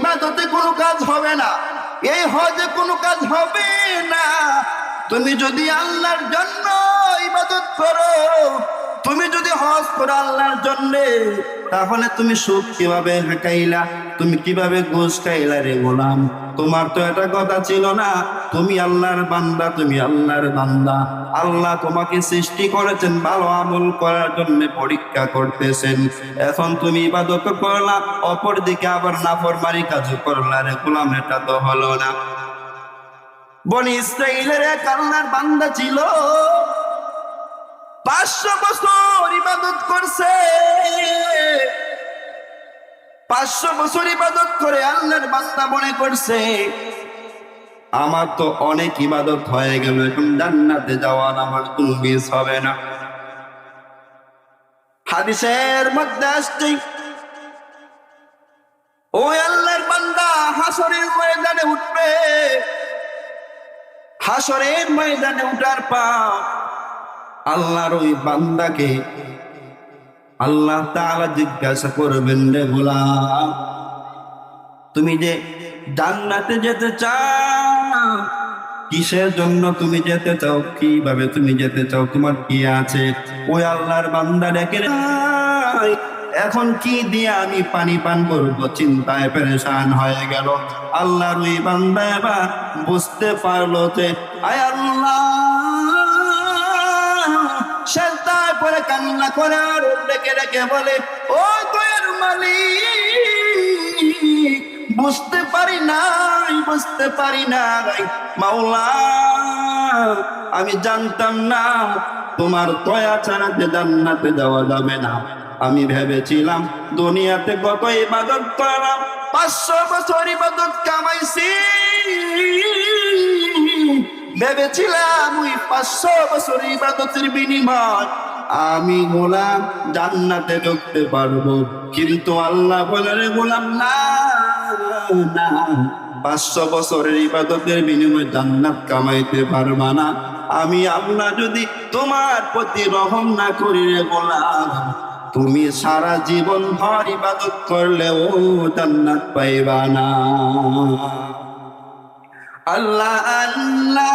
ইবাদতে কোনো কাজ হবে না, এই হজে কোনো কাজ হবে না। তুমি যদি আল্লাহর জন্য ইবাদত করো, তুমি যদি হজ করো আল্লাহর জন্য, তাহলে তুমি সুদ কিভাবে খাইলা, তুমি কিভাবে ঘুষ খাইলা রে গোলাম? তোমার তো এটা কথা ছিল না, তুমি আল্লাহর বান্দা, তুমি আল্লাহর বান্দা। আল্লাহ তোমাকে সৃষ্টি করেছেন ভালো আমল করার জন্য, পরীক্ষা করতেছেন। এখন তুমি ইবাদত করলা, অপর দিকে আবার নাফরমানি কাজ করলা রে গোলাম, এটা তো হলো না। বনি ইসরাইলের এক আল্লাহর বান্দা ছিল, 500 বছর ইবাদত করছে। 500 বছর ইবাদত করে আল্লাহর বান্দা মনে করছে, আমার তো অনেক ইবাদত হয়ে গেল, এখন জান্নাতে যাওয়ার আমার কোনো মিস হবে না। হাদিসের মধ্যে আসছে, ওই আল্লাহর বান্দা হাসরের ময়দানে উঠবে। হাসরের ময়দানে উঠার পর আল্লাহর ওই বান্দাকে আল্লাহ তাআলা জিজ্ঞাসা করবেন, রে গোলাম, তুমি যে জান্নাতে যেতে চাও, কিসের জন্য তুমি যেতে চাও, কিভাবে তুমি যেতে চাও, তোমার কি আছে? ওই আল্লাহর বান্দা ডেকে, এখন কি দিয়ে আমি পানি পান করবো, চিন্তায় পেরেশান হয়ে গেল। আল্লাহর ওই বান্দা এবার বুঝতে পারলো যে আয় আল্লাহ, সেজদায় পড়ে কান্না করে আর ডেকে ডেকে বলে, ও দয়ার মালিক, বুঝতে পারি নাই, বুঝতে পারি নাই মাওলা, আমি জানতাম না তোমার দয়া ছাড়া যে জান্নাতে যাওয়া যাবে না। আমি ভেবেছিলাম দুনিয়াতে কত ইবাদত করলাম, 500 বছর ইবাদত কামাইছি, ভেবেছিলাম ওই 500 বছর ইবাদতের বিনিময় আমি গোলাম জান্নাতে ঢুকতে পারবো। কিন্তু আল্লাহ বলে, রে গোলাম, না না, 500 বছরের ইবাদতের বিনিময়ে জান্নাত কামাইতে পারবা না। আমি আল্লাহ যদি তোমার প্রতি রহম না করি রে গোলাম, তুমি সারা জীবন ভর ইবাদত করলেও জান্নাত পাইবা না। আল্লাহ আল্লাহ।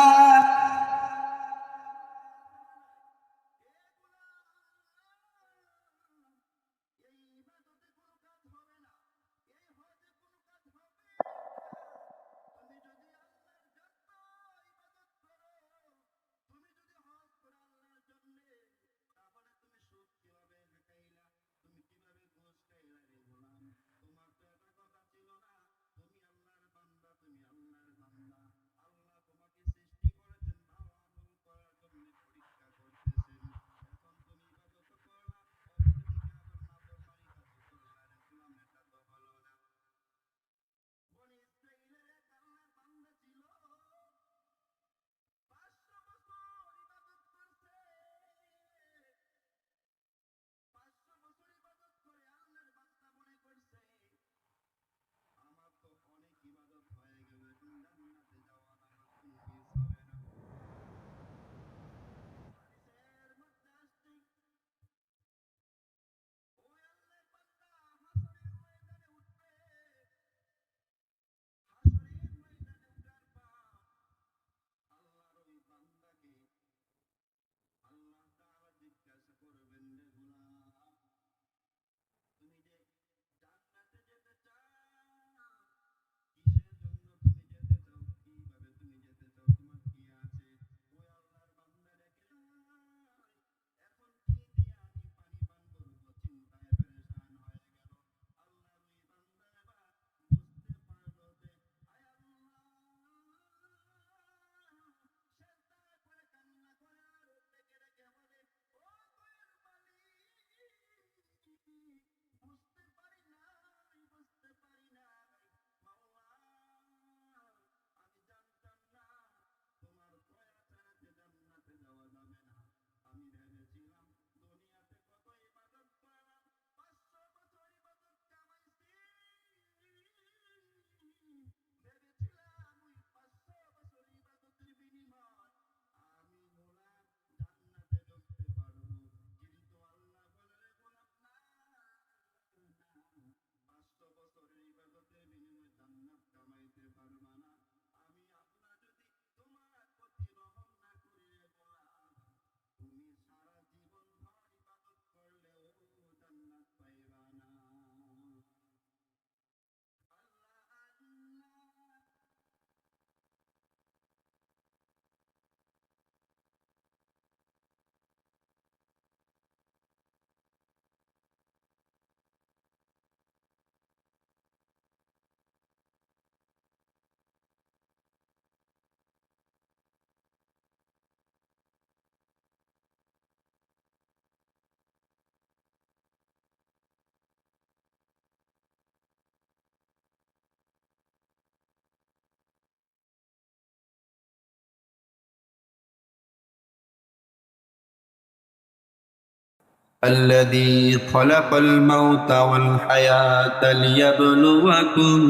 الذي خلق الموت والحياة ليبلوكم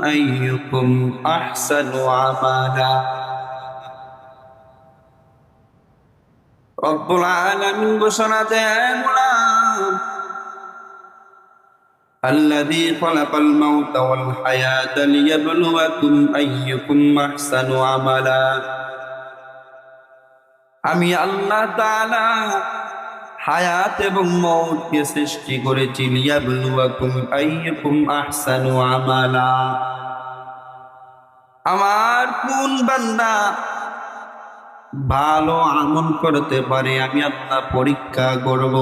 أيكم أحسن عملا رب العالمين ঘোষণা দেন গোলাম الذي خلق الموت والحياة ليبلوكم أيكم أحسن عملا আমি আল্লাহ তাআলা হায়াত এবং মওতকে সৃষ্টি করেছি লিয়াবলুয়াকুম আইয়ুকুম আহসানু আমালা আমার কোন বান্দা ভালো আমল করতে পারে আমি আল্লাহ পরীক্ষা করব।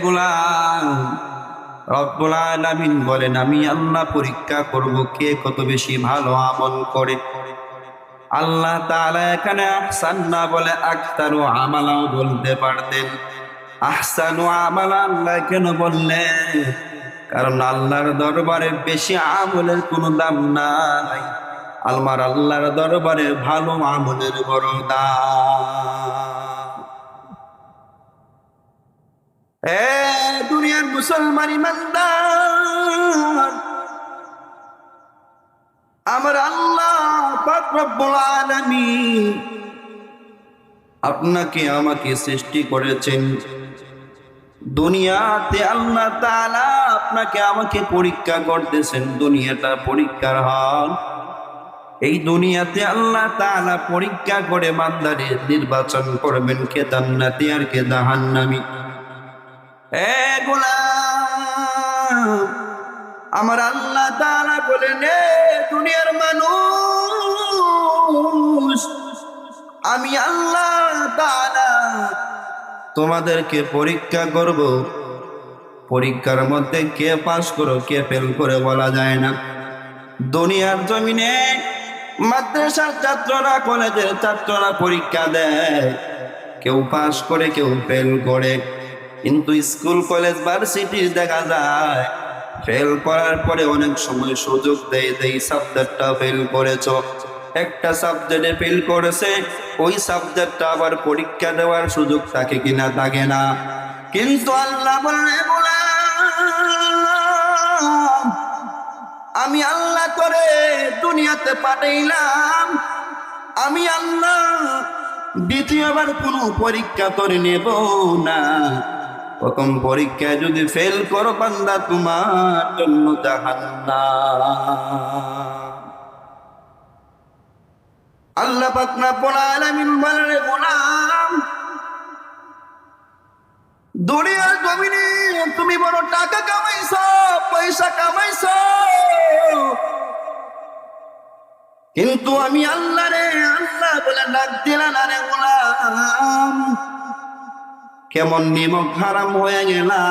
গোলাম রব্বুল আলামিন বলেন আমি আল্লাহ পরীক্ষা করব কে কত বেশি ভালো আমল করে। আল্লাহ তাআলা এখানে আহসান না বলে আকতারু আমালাও বলতে পারতেন। আহসানু আমালা আল্লাহ কেন বললেন? কারণ আল্লাহর দরবারে বেশি আমলের কোনো দাম নাই, আল্লাহর দরবারে ভালো আমলের বড় দাম। দুনিয়ার মুসলমান ইমানদার, আমার আল্লাহ পাক রব্বুল আলামিন আপনাকে আমাকে সৃষ্টি করেছেন দুনিয়াতে। আল্লাহ তাআলা আপনাকে আমাকে পরীক্ষা করতেছেন। দুনিয়াটা পরীক্ষার হল। এই দুনিয়াতে আল্লাহ তাআলা পরীক্ষা করে বান্দারে নির্বাচন করবেন কে জান্নাতি আর কে জাহান্নামী। গোলাম আমার আল্লাহ তাআলা বলেন দুনিয়ার মানুষ আমি আল্লাহ তাআলা তোমাদেরকে পরীক্ষা করব। পরীক্ষার মধ্যে কে পাস করো কে ফেল করে বলা যায় না। দুনিয়ার জমিনে মাদ্রাসার ছাত্ররা কলেজের ছাত্ররা পরীক্ষা দেয়, কেউ পাস করে কেউ ফেল করে। কিন্তু স্কুল কলেজ ভার্সিটি দেখা যায় ফেল করার পরে অনেক সময় সুযোগ দেয় এই সাবজেক্টটা ফেল করেছ, একটা সাবজেক্টে ফেল করেছে ওই সাবজেক্টটা আবার পরীক্ষা দেওয়ার সুযোগ থাকে কিনা থাকে না। কিন্তু আল্লাহ বলে আমি আল্লাহ করে দুনিয়াতে পাঠাইলাম, আমি আল্লাহ দ্বিতীয়বার কোনো পরীক্ষা করে নেব না। প্রথম পরীক্ষায় যদি ফেল করো বান্দা তোমার জন্য জাহান্নাম। আল্লাহ পাক রব্বুল আলামিন বলেন গোলাম দুনিয়ার জমিনে তুমি বড় টাকা কামাইছো পয়সা কামাইছো, কিন্তু আমি আল্লাহ রে আল্লাহ বলে ডাক দিলা না রে গোলাম। কেমন নিমক হারাম হয়ে গেলা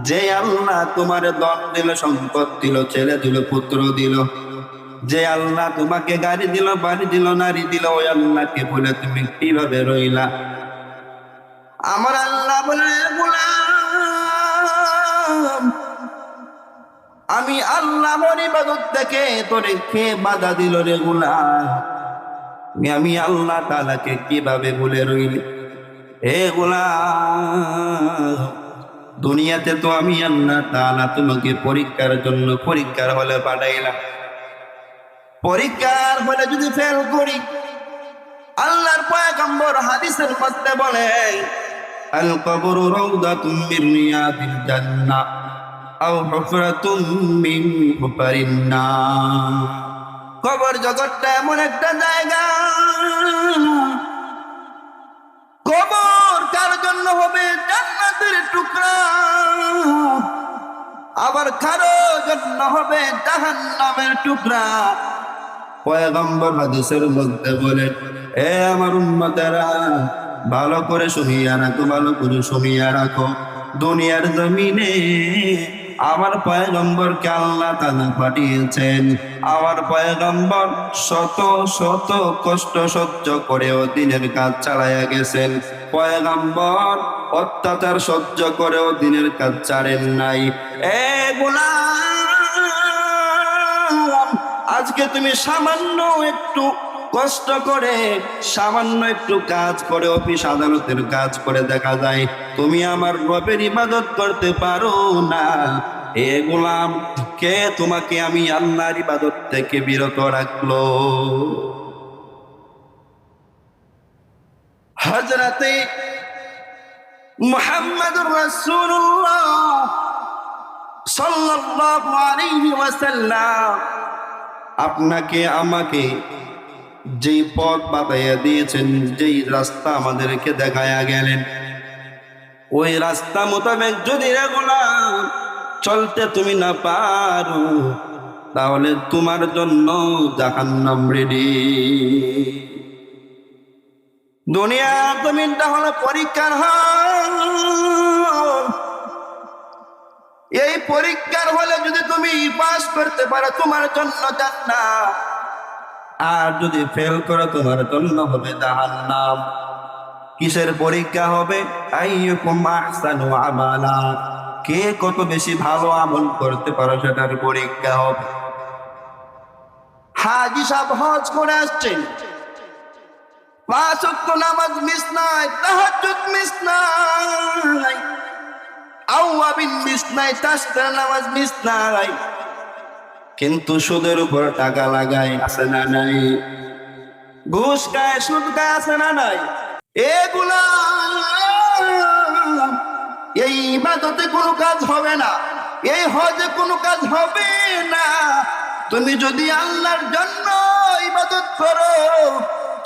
যে আল্লাহ তোমার ধন দিল সম্পদ দিল ছেলে দিল পুত্র দিল, যে আল্লাহ তোমাকে গাড়ি দিল বাড়ি দিল নারী দিল ওই আল্লাহকে বলে তুমি কিভাবে রইলা? আমার আল্লাহ বলে গোলাম আমি আল্লাহর ইবাদত থেকে তোরে কে বাধা দিল রে গোলাম? আমি আল্লাহ তাআলাকে কিভাবে ভুলে রইলি? গোলাম দুনিয়াতে তো আমি আল্লাহ তাআলা তোমাকে পরীক্ষার জন্য পরীক্ষার হলে পাঠাইলাম। পরীক্ষার হলে যদি ফেল করি আল্লাহর পয়গম্বর হাদিসের মধ্যে বলে আল কবরু রাউদাতুম মির রিয়াদিল জান্নাহ আও হুফরাতুম মিন হুফারিন নার। কবর জগৎটা এমন একটা জায়গা, কবর কার জন্য হবে জান্নাতের টুকরা, আবার কারো জন্য হবে জাহান্নামের টুকরা। পয়গম্বর হাদিসের মধ্যে বলেন আমার উম্মতেরা ভালো করে শুনিয়া রাখো, ভালো করে শুনিয়া রাখো। দুনিয়ার জমিনে আমার পয়গম্বরকে আল্লাহ তাআলা পাঠিয়েছেন। আমার পয়গম্বর শত শত কষ্ট সহ্য করেও দিনের কাজ চালাইয়া গেছেন। পয়গম্বর অত্যাচার সহ্য করেও দিনের কাজ ছাড়েন নাই। গোলাম আজকে তুমি সামান্য একটু কষ্ট করে সামান্য একটু কাজ করে অফিস আদালতের কাজ করে দেখা যায় তুমি আমার রবের ইবাদত করতে পারো না। এ গোলাম, কে তোমাকে আমি আল্লাহর ইবাদত থেকে বিরত রাখলো? হযরতে মুহাম্মদুর রাসূলুল্লাহ সাল্লাল্লাহু আলাইহি ওয়াসাল্লাম আপনাকে আমাকে যেই পথ বাতাইয়া দিয়েছেন, যেই রাস্তা আমাদেরকে দেখায়া গেলেন, ওই রাস্তা মোতাবেক যদি রে গোলাম চলতে তুমি না পারো, তাহলে তোমার জন্য জাহান্নাম রেডি। দুনিয়া জমিনটা হলো পরীক্ষার হল। এই পরীক্ষার হলে যদি তুমি পাস করতে পারো তোমার জন্য জান্নাত, আর যদি ফেল করো তোমার জন্য হবে জাহান্নাম। কিসের পরীক্ষা হবে? আইয়ুকুম আহসানু আমালা, কে কত বেশি ভালো আমল করতে পারো সেটার পরীক্ষা হবে। হাজী সাহেব হজ করে আসছেন, 5 ওয়াক্ত নামাজ মিস নাই, তাহাজ্জুদ মিস নাই, আওয়াবিন মিস নাই, তাসবিহ নামাজ মিস নাই, কিন্তু সুদের উপর টাকা লাগায়, আছে না নাই? ঘুষ খায়, সুদ খায়, আছে না নাই? এগুলা এই ইবাদতে কোনো কাজ হবে না, এই হজে কোনো কাজ হবে না। তুমি যদি আল্লাহর জন্য ইবাদত করো,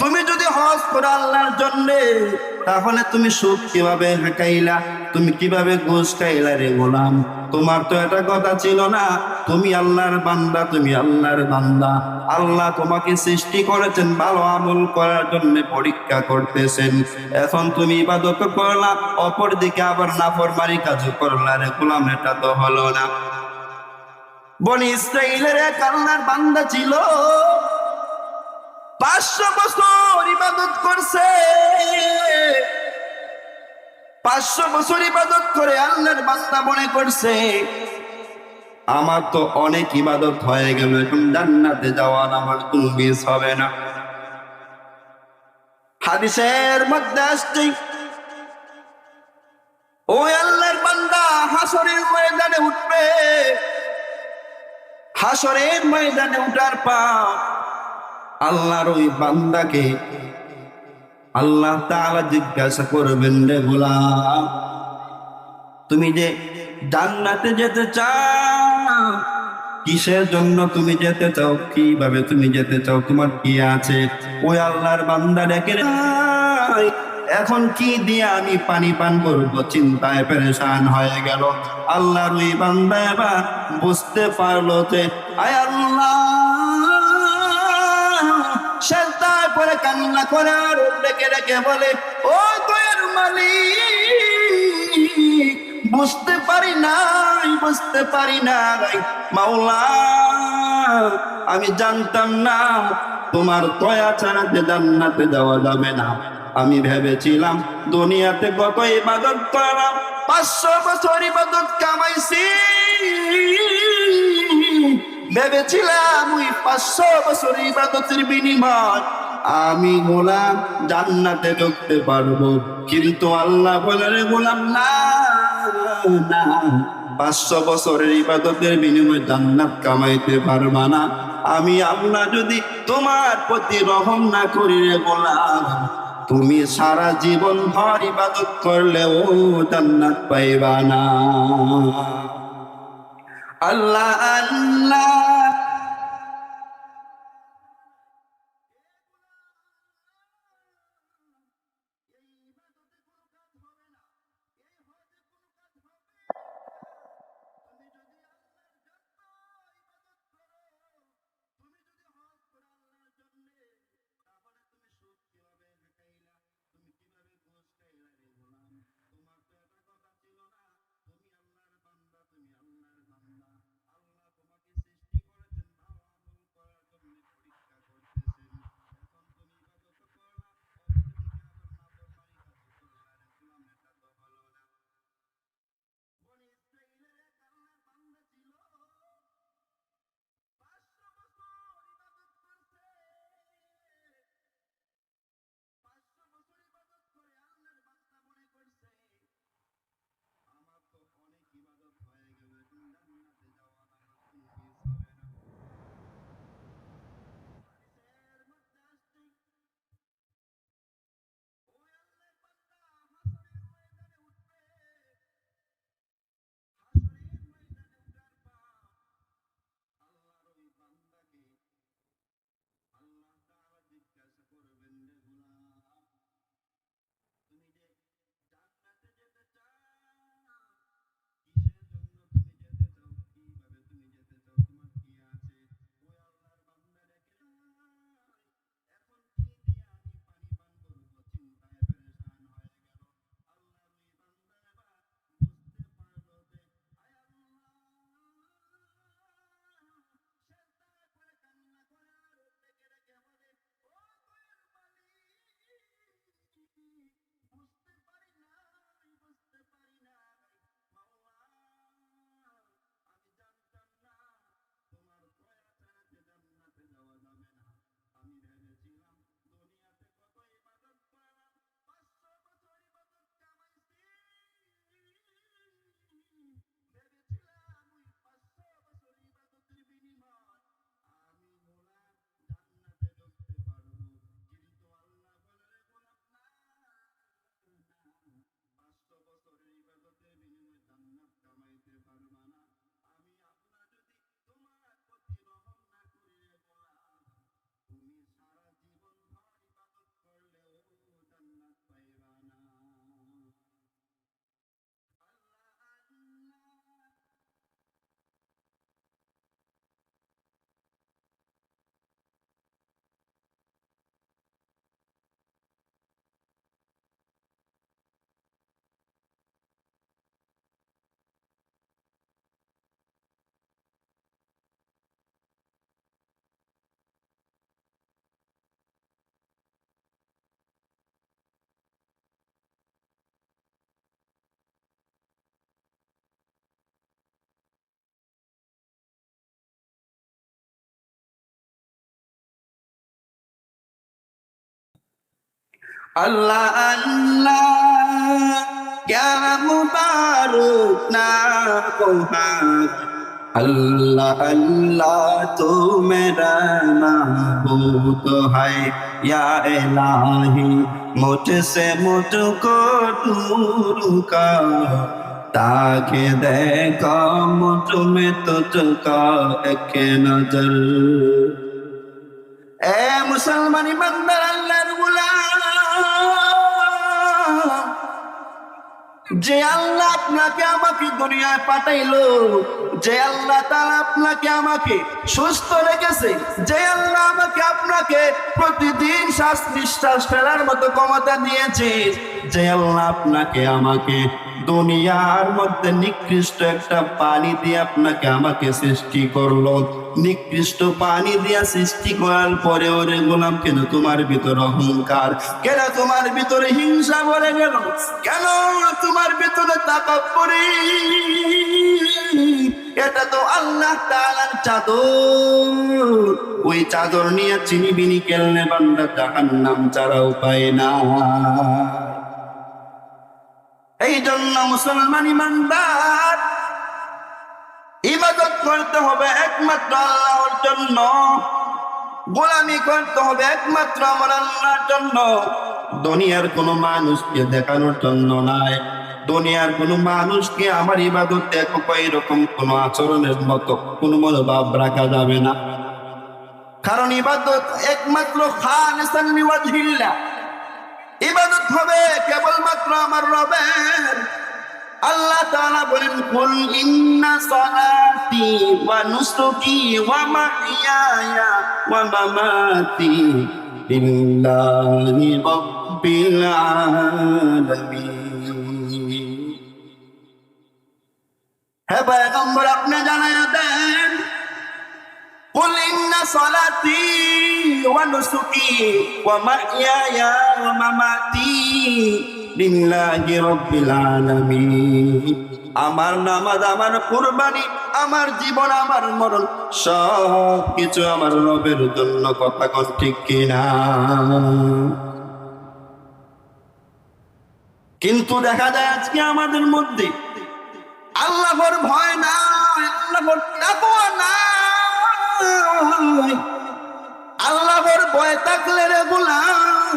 তুমি যদি হজ করো আল্লাহর জন্য, তাহলে তুমি সুদ কিভাবে খাইলা, তুমি কিভাবে ঘুষ খাইলা রে গোলাম? তোমার তো এটা কথা ছিল না, তুমি আল্লাহর বান্দা, তুমি আল্লাহর বান্দা। আল্লাহ তোমাকে সৃষ্টি করেছেন ভালো আমল করার জন্য, পরীক্ষা করতেছেন। এখন তুমি ইবাদত করলা, অপর দিকে আবার নাফরমানি কাজ করলা রে গোলাম, এটা তো হলো না। বনি ইসরাইলের এক আল্লাহর বান্দা ছিল, 500 বছর ইবাদত করছে, 500 বছর ইবাদত করে আল্লাহর বান্দা মনে করছে আমার তো অনেক ইবাদত হয়ে গেল, এখন জান্নাতে যাওয়ার আমার কোনো মিস হবে না। হাদিসের মধ্যে আসছে ওই আল্লাহর বান্দা হাসরের ময়দানে উঠবে, হাসরের ময়দানে উঠার পর আল্লাহর ওই বান্দাকে আল্লাহ তাআলা জিজ্ঞাসা করবেন, রে গোলাম, তুমি যে জান্নাতে যেতে চাও, কিসের জন্য তুমি যেতে চাও, কিভাবে তুমি যেতে চাও, তোমার কি আছে? ওই আল্লাহর বান্দা ডেকে, এখন কি দিয়ে আমি পানি পান করবো, চিন্তায় পেরেশান হয়ে গেল। আল্লাহর ওই বান্দা এবার বুঝতে পারলো যে আয় আল্লাহ, সেজদায় পড়ে কান্না করে আর ডেকে ডেকে বলে, ও দয়ার মালিক, বুঝতে পারি নাই, বুঝতে পারি নাই মাওলা, আমি জানতাম না তোমার দয়া ছাড়া যে জান্নাতে যাওয়া যাবে না। আমি ভেবেছিলাম দুনিয়াতে কত ইবাদত করলাম, 500 বছর ইবাদত কামাইছি, ভেবেছিলাম ওই 500 বছর ইবাদতের বিনিময় আমি গোলাম জান্নাতে ঢুকতে পারবো, কিন্তু আল্লাহ বলে, রে গোলাম, না না, 500 বছরের ইবাদতের বিনিময়ে জান্নাত কামাইতে পারবা না। আমি আল্লাহ যদি তোমার প্রতি রহম না করি রে গোলাম, তুমি সারা জীবন ভর ইবাদত করলেও জান্নাত পাইবা না। আল্লাহ আল্লাহ अल्लाह अल्लाह क्या मुबारक नाम है अल्लाह अल्लाह तो मेरा महबूब है या इलाही मुझसे मुझको दूर कर ताकि देखा मुझ में तुझका एक नजर। ए मुसलमान बंदर अल्लाहर গোলাম, যে আল্লাহ আপনাকে আমাকে দুনিয়ায় পাঠাইলো, যে আল্লাহ তাআলা আপনাকে আমাকে সুস্থ রেখেছে, যে আল্লাহ আমাকে আপনাকে প্রতিদিন শ্বাস নিঃশ্বাস ফেলার মতো ক্ষমতা দিয়েছে, যে আল্লাহ আপনাকে আমাকে দুনিয়ার মধ্যে নিকৃষ্ট একটা পানি দিয়ে আপনাকে আমাকে সৃষ্টি করলো, নিকৃষ্ট পানি দিয়া সৃষ্টি করার পরে ওরে গোলাম কেন তোমার ভিতরে অহংকার, কেন তোমার ভিতরে হিংসা ভরে গেল, কেন তোমার ভিতরে তাকাব্বুরি? এটা তো আল্লাহ তাআলার চাদর, ওই চাদর নিয়ে চিনিবিনি কেলনে বান্দা জাহান্নাম ছাড়া উপায় না। এই জন্য মুসলমান ইমানদার ইবাদত করতে হবে একমাত্র আল্লাহর জন্য, গোলামি করতে হবে একমাত্র আমার আল্লাহর জন্য। দুনিয়ার কোনো মানুষকে দেখানোর জন্য নয়, দুনিয়ার কোনো মানুষকে আমার ইবাদত দেখো এরকম কোনো আচরণের মতো কোনো মনোভাব রাখা যাবে না। কারণ ইবাদত একমাত্র খালিসান লিওয়াজহিল্লাহ, ইবাদত হবে কেবলমাত্র আমার রবের। আল্লাহ তাআলা বলেন কুল ইন্না সালাতি ওয়া নুসুকি ওয়া মাহইয়ায়া ওয়া মামাতি লিল্লাহি রাব্বিল আলামিন। হে পয়গম্বর আপনি জানায়া দেন কুল ইন্না সালাতি ওয়া নুসুকি ওয়া মাহইয়ায়া ওয়া মামাতি লিল্লাহি রাব্বিল আলামিন। আমার নামাজ, আমার কুরবানি, আমার জীবন, আমার মরণ সব কিছু আমার রবের জন্য। কথা কন ঠিক কিনা? কিন্তু দেখা যায় আজকে আমাদের মধ্যে আল্লাহর ভয় নাই, আল্লাহর তাকওয়া নাই। আল্লাহর ভয় থাকলে রে গোলাম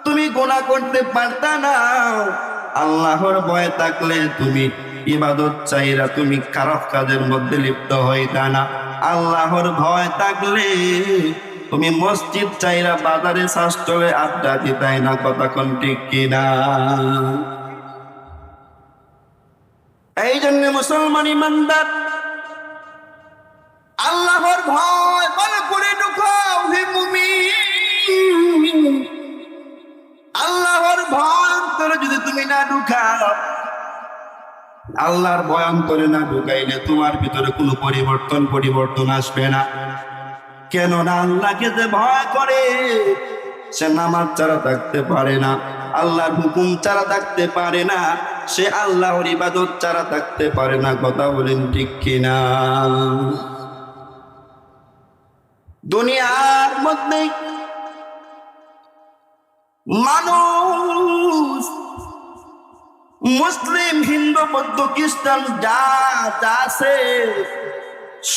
তুমি গুনাহ করতে পারতা না, আল্লাহর ভয় থাকলে তুমি ইবাদত চাইরা তুমি খারাপ কাজের মধ্যে লিপ্ত হইতা না, আল্লাহর ভয় থাকলে তুমি মসজিদ চাইরা বাজারে শাস্ত্রে আড্ডা দিতাই না। কথা কোন ঠিক কিনা? এই জন্য মুসলমান ইমানদার আল্লাহর ভয় ভালো করে ঢুকাও হে মুমিন। আল্লাহর ভয় অন্তরে যদি তুমি না ঢুকাও, আল্লাহর ভয় অন্তরে না ঢুকাইলে তোমার ভিতরে কোনো পরিবর্তন আসবে না। কেননা আল্লাহকে যে ভয় করে সে নামাজ ছাড়া থাকতে পারে না, আল্লাহর হুকুম ছাড়া থাকতে পারে না, সে আল্লাহর ইবাদত ছাড়া থাকতে পারে না। কথা বলেন ঠিক কিনা? দুনিয়ার মধ্যে মানুষ মুসলিম, হিন্দু, বৌদ্ধ, খ্রিস্টান যা আছে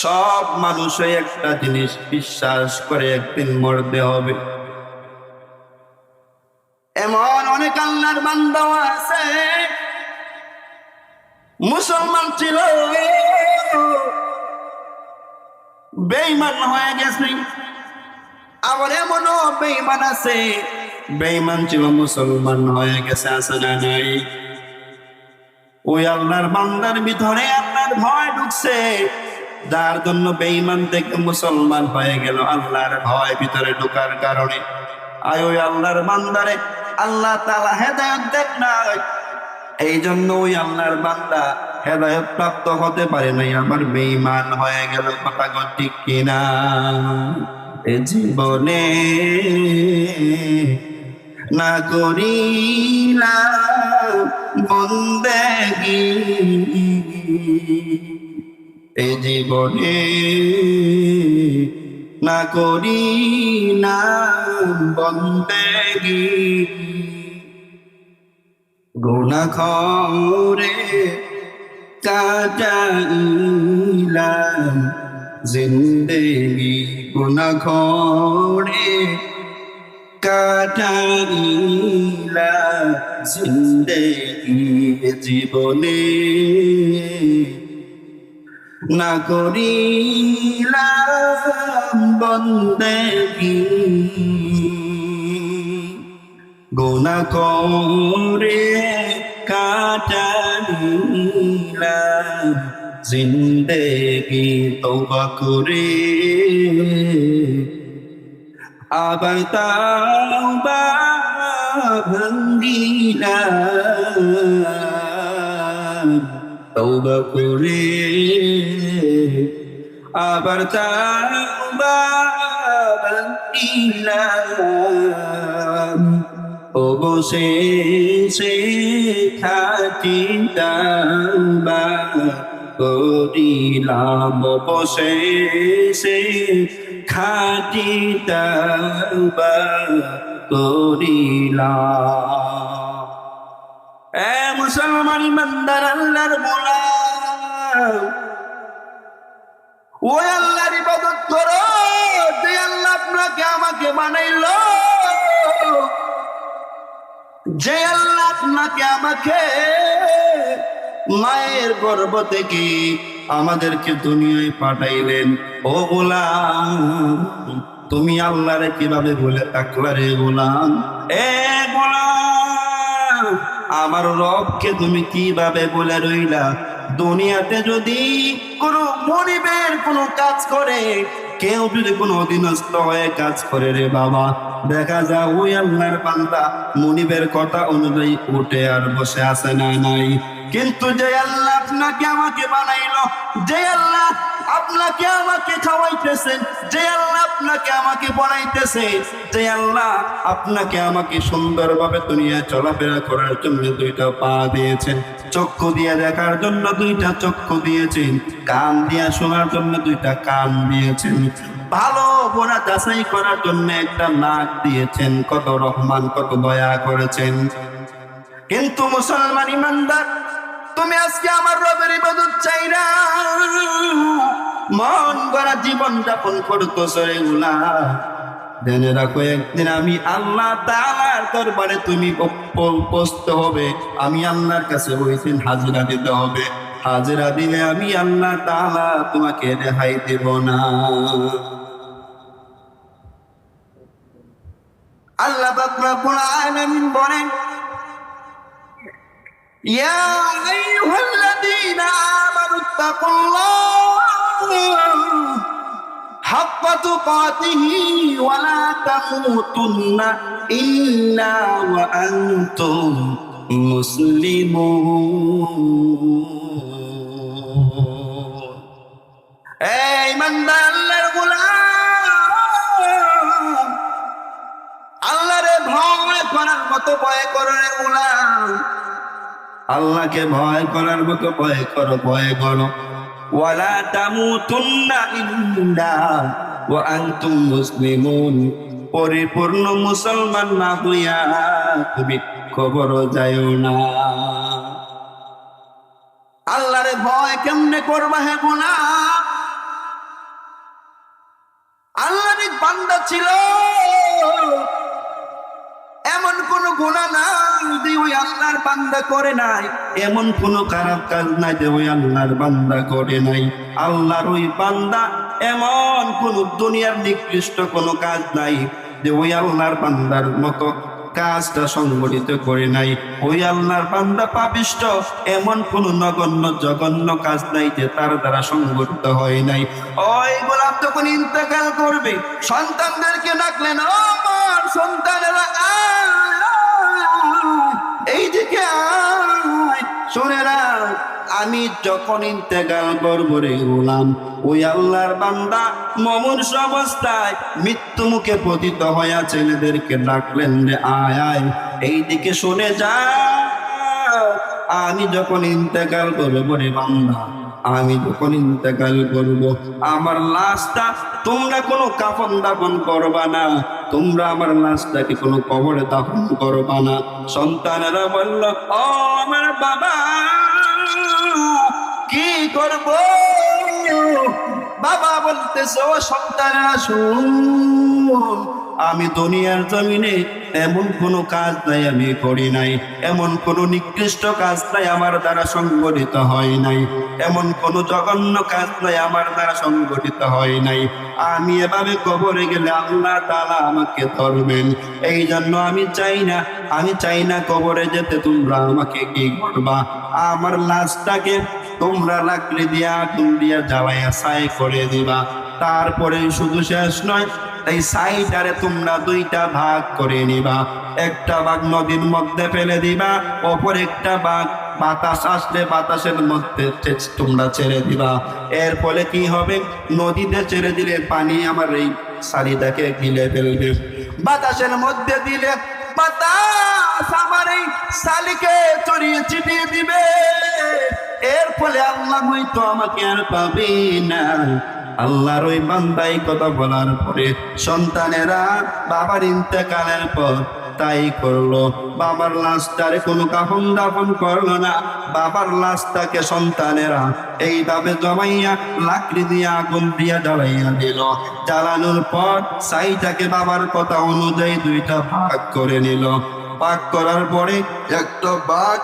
সব মানুষই একটা জিনিস বিশ্বাস করে একদিন মরতে হবে। এমন অনেক আল্লাহর বান্দা আছে মুসলমান ছিল বেঈমান হয়ে গেছে, আবার এমনও বেঈমান আছে বেঈমান ছিল মুসলমান হয়ে গেছে। আছে না নাই? ওই আল্লাহর বান্দার ভিতরে আল্লাহর ভয় ঢুকছে, যার জন্য বেঈমান থেকে মুসলমান হয়ে গেল আল্লাহর ভয় ভিতরে ঢোকার কারণে। আর ওই আল্লাহর বান্দারে আল্লাহ তাআলা হেদায়েত দেন নাই, এই জন্য ওই আল্লাহর বান্দা হেদায়েত প্রাপ্ত হতে পারে নাই, আবার বেঈমান হয়ে গেল। কথা ঠিক কিনা? এ জীবনে না করিলাম বন্দেগী, এ জীবনে না করি না বন্দেগি, গুনাহ করে কাটাইলাম জিন্দেগি, গুনাহ করে কাটাইলাম জিন্দেগি। জীবনে না করিলাম বন্দেগি, গুনাহ করে কাটাইলাম জিন্দেগি। তওবা করে আবার তাওবা ভাঙ্গিলাম, তওবা করে আবার তাওবা ভাঙ্গিলাম। অবশেষে খাঁটি তাওবা করিলাম, অবশেষে খাঁটি তাওবা করিলাম। এ মুসলমান ইমানদার আল্লাহর গোলাম, ওই আল্লাহর ইবাদত করো যে আল্লাহ আপনাকে আমাকে বানাইলো, যে আল্লাহ আপনাকে আমাকে মায়ের গর্ভ থেকে আমাদেরকে দুনিয়ায় পাঠাইলেন। ও গোলাম, তুমি আল্লাহরে কিভাবে বলে থাকলা রে গোলাম? এ গোলাম, আমার রবকে তুমি কিভাবে বলে রইলা? দুনিয়াতে যদি কোনো মনিবের কোনো কাজ করে, কেউ যদি কোনো অধীনস্থ হয়ে কাজ করে রে বাবা, দেখা যায় ওই আল্লাহর বান্দা মনিবের কথা অনুযায়ী উঠে আর বসে আছে না নাই। কিন্তু যে আল্লাহ আপনাকে আমাকে বানাইলো, যে আল্লাহ আপনাকে আমাকে খাওয়াইতেছেন, যে আল্লাহ আপনাকে আমাকে পড়াইতেছে, যে আল্লাহ আপনাকে আমাকে সুন্দরভাবে দুনিয়া চলাফেরা করার জন্য দুইটা পা দিয়েছেন, চক্ষু দিয়ে দেখার জন্য দুইটা চক্ষু দিয়েছেন, কান দিয়ে শোনার জন্য দুইটা কান দিয়েছেন, ভালো বোনা যাচাই করার জন্য একটা নাক দিয়েছেন, কত রহমান কত দয়া করেছেন। কিন্তু মুসলমান ইমানদার, তুমি আজকে আমার রবের ইবাদত চাইরা মন গড়া জীবন যাপন করতেছো রে গোলাম। জেনে রাখো, একদিন আমি আল্লাহ তাআলার দরবারে তুমি উপস্থিত হবে। আমি আল্লাহর কাছে বলছেন হাজিরা দিতে হবে, হাজিরা দিলে আমি আল্লাহ তাআলা তোমাকে রেহাই দেব না। আল্লাহ পাক রব্বুল আলামিন বলেন, ইয়া আইয়ুহাল্লাযীনা আমানুত্তাকুল্লাহ হাক্কা তুকাতিহি ওয়া লা তামুতুন্না ইল্লা ওয়া আনতুম মুসলিমুন। এই ইমানদার আল্লাহর গোলাম, আল্লাহরে ভয় করার মতো ভয় করো রে গোলাম, আল্লাহকে ভয় করার মতো ভয় করো, ভয় করো। ওয়ালা তামুতুন্না ইল্লা ওয়া আনতুম মুসলিমুন, পরিপূর্ণ মুসলমান না হইয়া তুমি কবর যাইও না। আল্লাহরে ভয় কেমনে করবা হে গোলাম? আল্লাহর বান্দা ছিল, এমন কোন গুনাহ নাই যে ওই আল্লাহর বান্দা করে নাই, এমন কোন খারাপ কাজ নাই যে ওই আল্লাহর বান্দা করে নাই। আল্লাহর ওই বান্দা এমন কোন দুনিয়ার নিকৃষ্ট কোন কাজ নাই যে ওই আল্লাহর বান্দার মতো কাজটা সংগঠিত করে নাই। ওই আল্লাহর বান্দা পাপিষ্ঠ, এমন কোন নগণ্য জঘন্য কাজ নাই যে তার দ্বারা সংগঠিত হয় নাই। ওই গোলাম যখন ইন্তেকাল করবে, সন্তানদেরকে ডাকলেন, ও আমার সন্তানেরা এই দিকে আয়, শুনে রাখ, আমি যখন ইন্তেকাল করব রে গোলাম, ওই আল্লাহর বান্দা মুমূর্ষ অবস্থায় মৃত্যু মুখে পতিত হইয়া ছেলেদেরকে ডাকলেন, রে আয় আয় এই দিকে শুনে যা, আমি যখন ইন্তেকাল করব রে বান্দা, আমি যখন ইন্তেকাল করব, আমার লাশটা তোমরা কোনো কাফন দাফন করবা না, তোমরা আমার লাশটাকে কোনো কবরে দাফন করবা না। সন্তানেরা বলল, ও আমার বাবা, কি করব? বাবা বলতেছে, ও সন্তানেরা শুন, আমি দুনিয়ার জমিনে এমন কোনো কাজ নাই আমি করি নাই, এমন কোনো নিকৃষ্ট কাজ নাই আমার দ্বারা সংগঠিত হয় নাই, এমন কোনো জঘন্য কাজ নাই আমার দ্বারা সংগঠিত হয় নাই। আমি এভাবে কবরে গেলে আল্লাহ তাআলা আমাকে ধরবেন। এই জন্য আমি চাই না কবরে যেতে। তোমরা আমাকে কি করবা? আমার লাশটাকে তোমরা লাকড়ি দিয়া আগুন দিয়া জ্বালাইয়া ছাই করে দিবা। তারপরে শুধু শেষ নয়, এই সাইডারে তোমরা দুইটা ভাগ করে নিবা। একটা ভাগ নদীর মধ্যে ফেলে দিবা, অপর একটা ভাগ বাতাস আসলে বাতাসের মধ্যে তোমরা ছেড়ে দিবা। এর ফলে কি হবে? নদীতে ছেড়ে দিলে পানি আমার এই শাড়িটাকে গিলে ফেলবে, বাতাসের মধ্যে দিলে বাতাস আমার এই শালিকে চড়িয়ে ছিটিয়ে দিবে। এর ফলে আল্লাহ হয়তো আমাকে আর পাবে না। আল্লাহর ওই বান্দাই কথা বলার পরে সন্তানেরা বাবার ইন্তেকালের পর তাই করলো। বাবার লাশটারে কোনো কাফন দাফন করলো না, বাবার লাশটাকে সন্তানেরা এইভাবে জমাইয়া লাকড়ি দিয়ে আগুন দিয়ে জ্বালাইয়া দিল। জ্বালানোর পর সাইটাকে বাবার কথা অনুযায়ী দুইটা ভাগ করে নিল। ভাগ করার পরে একটা ভাগ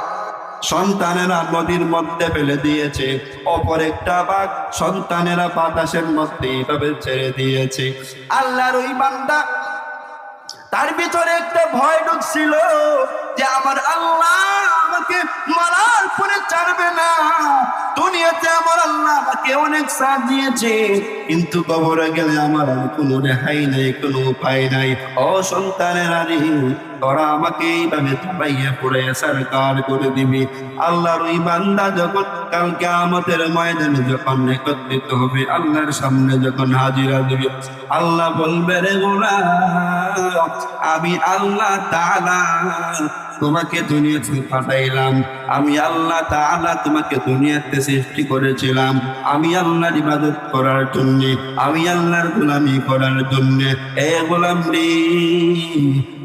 সন্তানেরা নদীর মধ্যে ফেলে দিয়েছে, অপর একটা ভাগ সন্তানেরা বাতাসের মধ্যে এইভাবে ছেড়ে দিয়েছে। আল্লাহর ওই বান্দা, তার ভিতরে একটা ভয় ঢুকছিল যে আমার আল্লাহ আমাকে মারার পরে ছাড়বে না। দুনিয়াতে আমার আল্লাহ আমাকে অনেক সাথ দিয়েছে, কিন্তু কবরে গেলে আমার আর কোনো রেহাই নেই, কোনো উপায় নাই। ও সন্তানেরা রে, তোরা আমাকে এইভাবে চাপাইয়া পড়ে সরকার করে দিবি। আল্লাহর ওই বান্দা যখন কাল কিয়ামতের ময়দানে যখন একত্রিত হবে, আল্লাহর সামনে যখন হাজিরা দিবে, আল্লাহ বলবে, রে গোলাম, আমি আল্লাহ তাআলা তোমাকে দুনিয়াতে পাঠাইলাম, আমি আল্লাহ তাআলা তোমাকে দুনিয়াতে সৃষ্টি করেছিলাম, আমি আল্লাহর ইবাদত করার জন্য, আমি আল্লাহর গোলামি করার জন্য। এ গোলাম রে,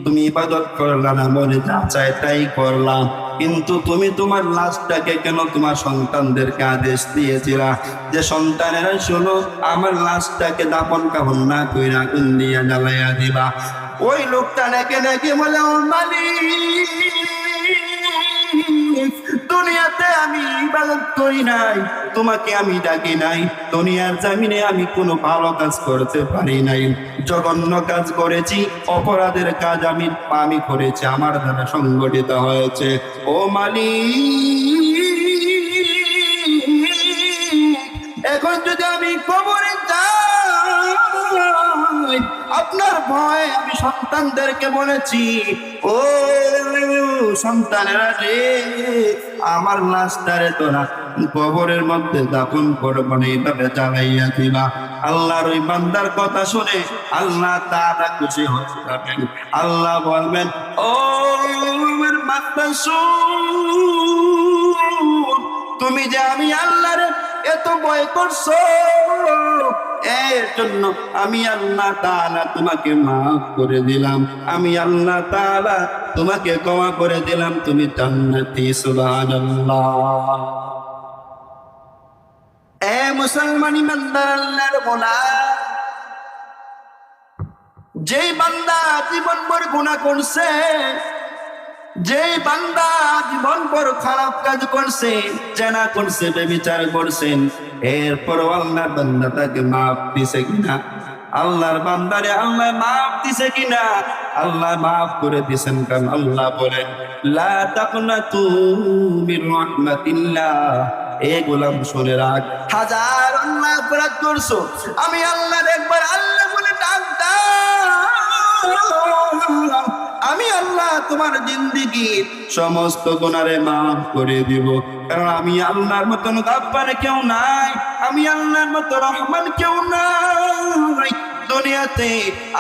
তুমি ইবাদত করলা না, মনে যা চায় তাই করলাম, কিন্তু তুমি তোমার লাশটাকে কেন তোমার সন্তানদেরকে আদেশ দিয়েছিলা যে সন্তানেরা শোনো, আমার লাশটাকে দাফন কাফন না কইরা আগুন দিয়ে জ্বালাইয়া দিবা? ওই লোকটা নাকি বলে, ও মালিক, দুনিয়াতে আমি ইবাদত করি নাই, তোমাকে আমি ডাকি নাই, দুনিয়ার জমিনে আমি কোনো ভালো কাজ করতে পারি নাই, জঘন্য কাজ করেছি, অপরাধের কাজ আমি করেছি, আমার দ্বারা সংগঠিত হয়েছে। ও মালিক, এখন যদি আমি কবরে যাই, আপনার ভয় আমি সন্তানদেরকে বলেছি, ও সন্তানেরা রে, আমার লাশটারে তোরা কবরের মধ্যে দাফন করবো না, এইভাবে জ্বালাইয়া দিবা। আল্লাহর ওই বান্দার কথা শুনে আল্লাহ তাআলা খুশি হয়ে যাবেন। আল্লাহ বলবেন, ও আমার বান্দা শুন, তুমি যে আমি আল্লাহর এত ভয় করছো, এর জন্য আমি আল্লাহ তাআলা তোমাকে মাফ করে দিলাম, আমি আল্লাহ তাআলা তোমাকে ক্ষমা করে দিলাম, তুমি জান্নাতি। সুবহানাল্লাহ। এ মুসলমান ইমানদার আল্লাহর গোলাম, যেই বান্দা জীবনভর গুনাহ করছে, যেই বান্দা জীবনভর খারাপ কাজ করছে, জেনা করছে, ব্যভিচার করছেন, এরপর আল্লাহর বান্দা তাকে মাফ দিছে কিনা? আল্লাহর বান্দারে আল্লাহ মাফ দিছে কিনা? আল্লাহ মাফ করে দিছেন। কারণ আল্লাহ বলেন, লা তাকনাতু মির রাহমাতিল্লাহ। এ গোলাম শুনে রাখ, হাজার আল্লাহ অপরাধ করছো, আমি আল্লাহর একবার আল্লাহ বলে ডাক দাও, আমি আল্লাহ তোমার জিন্দেগীর সমস্ত গুনারে মাফ করে দিব। কারণ আমি আল্লাহর মতন গাফফার কেউ নাই, আমি আল্লাহর মতো রহমান কেউ নাই। দুনিয়াতে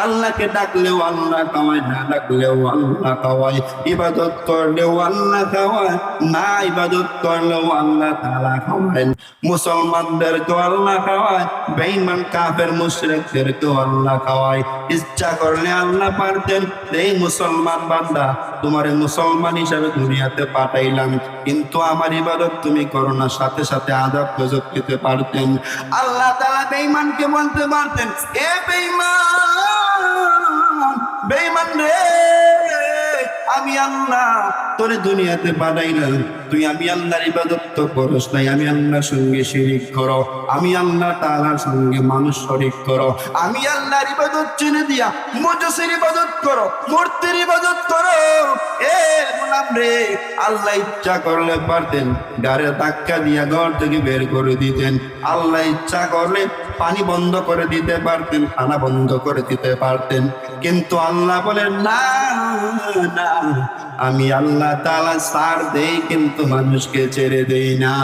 আল্লাহকে ডাকলেও আল্লাহ খাওয়ায়, না ডাকলেও আল্লাহ খাওয়ায়, ইবাদত করলেও আল্লাহ খাওয়ায়, না ইবাদত করলেও আল্লাহ তাআলা খাওয়ায়। মুসলমানদেরকেও আল্লাহ খাওয়ায়, বেঈমান কাফের মুশরিকদেরকেও আল্লাহ খাওয়ায়। ইচ্ছা করলে আল্লাহ পারতেন এই মুসলমান বান্দা তোমারে মুসলমান হিসাবে দুনিয়াতে পাঠাইলাম, কিন্তু আমার ইবাদত তুমি করো না, সাথে সাথে আযাব গজব দিতে পারতেন। আল্লাহ তাআলা বেঈমানকে বলতে পারতেন, এ বেঈমান, বেঈমান রে, আমি আল্লাহ তোরে দুনিয়াতে পাঠাইলাম, তুই আমি আল্লাহর ইবাদত তো করস নাই, আমি আল্লাহর সঙ্গে শিরিক করো, আমি আল্লাহ তাআলার সঙ্গে মানুষ শরীক করো, আমি আল্লাহর ইবাদত ছেড়ে দিয়া মুজসির ইবাদত করো, মূর্তির ইবাদত করো। এ গোলাম রে, আল্লাহ ইচ্ছা করলে পারতেন গাড়ে ধাক্কা দিয়া ঘর থেকে বের করে দিতেন, আল্লাহ ইচ্ছা করলে পানি বন্ধ করে দিতে পারতেন, খানা বন্ধ করে দিতে পারতেন, কিন্তু আল্লাহ বলেন না না, আমি আল্লাহ তাআলা ছাড় দেই কিন্তু মানুষকে ছেড়ে দেই না।